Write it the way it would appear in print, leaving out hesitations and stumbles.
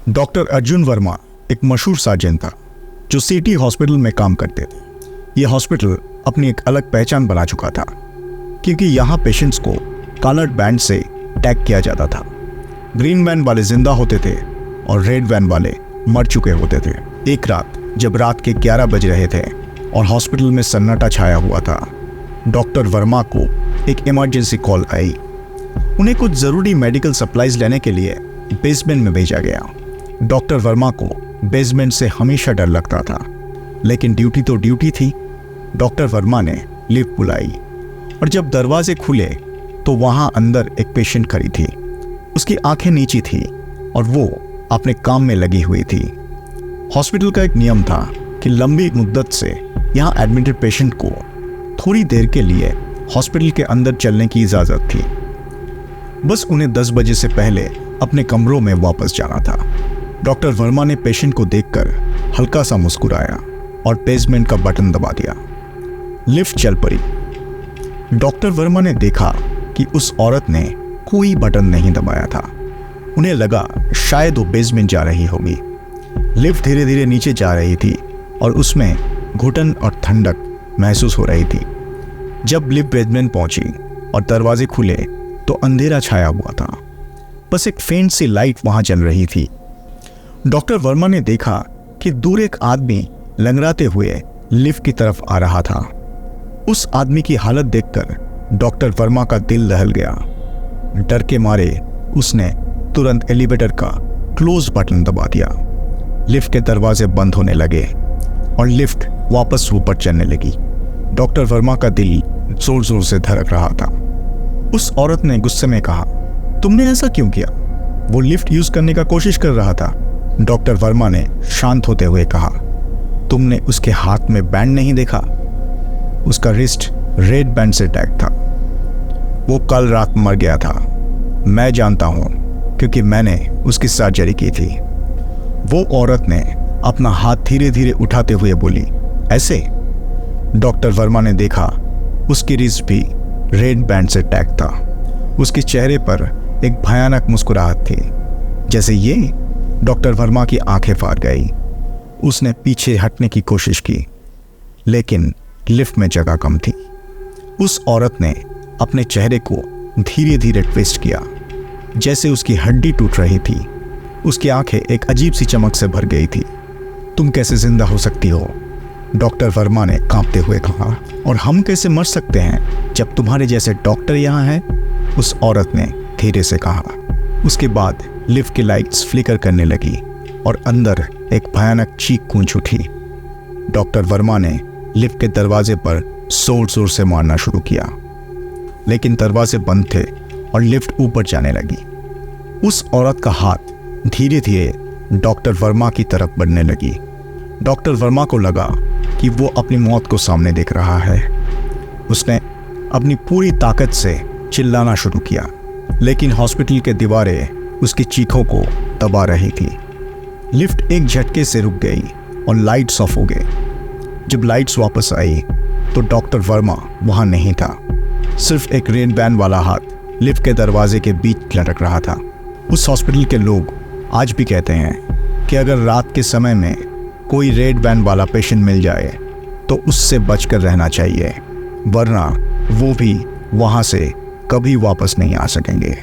Doctor Arjun Verma एक मशहूर surgeon था जो सिटी हॉस्पिटल में काम करते थे। ये हॉस्पिटल अपनी एक अलग पहचान बना चुका था क्योंकि यहाँ पेशेंट्स को कलर्ड बैंड से टैग किया जाता था। ग्रीन वैन वाले जिंदा होते थे और रेड वैन वाले मर चुके होते थे। एक रात जब रात के 11 बज रहे थे और हॉस्पिटल में सन्नाटा छाया हुआ था, डॉक्टर वर्मा को एक इमरजेंसी कॉल आई। उन्हें कुछ ज़रूरी मेडिकल सप्लाईज लेने के लिए बेसमेंट में भेजा गया। डॉक्टर वर्मा को बेसमेंट से हमेशा डर लगता था, लेकिन ड्यूटी तो ड्यूटी थी। डॉक्टर वर्मा ने लिफ्ट बुलाई और जब दरवाजे खुले तो वहां अंदर एक पेशेंट खड़ी थी। उसकी आंखें नीची थी और वो अपने काम में लगी हुई थी। हॉस्पिटल का एक नियम था कि लंबी मुद्दत से यहाँ एडमिटेड पेशेंट को थोड़ी देर के लिए हॉस्पिटल के अंदर चलने की इजाज़त थी। बस उन्हें 10 बजे से पहले अपने कमरों में वापस जाना था। डॉक्टर वर्मा ने पेशेंट को देखकर हल्का सा मुस्कुराया और बेसमेंट का बटन दबा दिया। लिफ्ट चल पड़ी। डॉक्टर वर्मा ने देखा कि उस औरत ने कोई बटन नहीं दबाया था। उन्हें लगा शायद वो बेसमेंट जा रही होगी। लिफ्ट धीरे धीरे नीचे जा रही थी और उसमें घुटन और ठंडक महसूस हो रही थी। जब लिफ्ट बेसमेंट पहुंची और दरवाजे खुले तो अंधेरा छाया हुआ था। बस एक फेंट सी लाइट वहां जल रही थी। डॉक्टर वर्मा ने देखा कि दूर एक आदमी लंगड़ाते हुए लिफ्ट की तरफ आ रहा था। उस आदमी की हालत देखकर डॉक्टर वर्मा का दिल दहल गया। डर के मारे उसने तुरंत एलिवेटर का क्लोज बटन दबा दिया। लिफ्ट के दरवाजे बंद होने लगे और लिफ्ट वापस ऊपर चलने लगी। डॉक्टर वर्मा का दिल जोर जोर से धड़क रहा था। उस औरत ने गुस्से में कहा, तुमने ऐसा क्यों किया? वो लिफ्ट यूज करने का कोशिश कर रहा था। डॉक्टर वर्मा ने शांत होते हुए कहा, तुमने उसके हाथ में बैंड नहीं देखा? उसका रिस्ट रेड बैंड से टैग था। वो कल रात मर गया था। मैं जानता हूं क्योंकि मैंने उसकी सर्जरी की थी। वो औरत ने अपना हाथ धीरे धीरे उठाते हुए बोली, ऐसे? डॉक्टर वर्मा ने देखा उसकी रिस्ट भी रेड बैंड से टैग था। उसके चेहरे पर एक भयानक मुस्कुराहट थी। जैसे ये डॉक्टर वर्मा की आंखें फाड़ गई। उसने पीछे हटने की कोशिश की, लेकिन लिफ्ट में जगह कम थी। उस औरत ने अपने चेहरे को धीरे धीरे ट्विस्ट किया, जैसे उसकी हड्डी टूट रही थी। उसकी आंखें एक अजीब सी चमक से भर गई थी। तुम कैसे जिंदा हो सकती हो? डॉक्टर वर्मा ने कांपते हुए कहा। और हम कैसे मर सकते हैं जब तुम्हारे जैसे डॉक्टर यहाँ हैं? उस औरत ने धीरे से कहा। उसके बाद लिफ्ट की लाइट्स फ्लिकर करने लगी और अंदर एक भयानक चीख गूंज उठी। डॉक्टर वर्मा ने लिफ्ट के दरवाजे पर जोर जोर से मारना शुरू किया, लेकिन दरवाजे बंद थे और लिफ्ट ऊपर जाने लगी। उस औरत का हाथ धीरे धीरे डॉक्टर वर्मा की तरफ बढ़ने लगी। डॉक्टर वर्मा को लगा कि वो अपनी मौत को सामने देख रहा है। उसने अपनी पूरी ताकत से चिल्लाना शुरू किया, लेकिन हॉस्पिटल के दीवारें उसकी चीखों को दबा रही थी। लिफ्ट एक झटके से रुक गई और लाइट्स ऑफ हो गए। जब लाइट्स वापस आई तो डॉक्टर वर्मा वहां नहीं था। सिर्फ एक रेड बैंड वाला हाथ लिफ्ट के दरवाजे के बीच लटक रहा था। उस हॉस्पिटल के लोग आज भी कहते हैं कि अगर रात के समय में कोई रेड बैंड वाला पेशेंट मिल जाए तो उससे बचकर रहना चाहिए, वरना वो भी वहां से कभी वापस नहीं आ सकेंगे।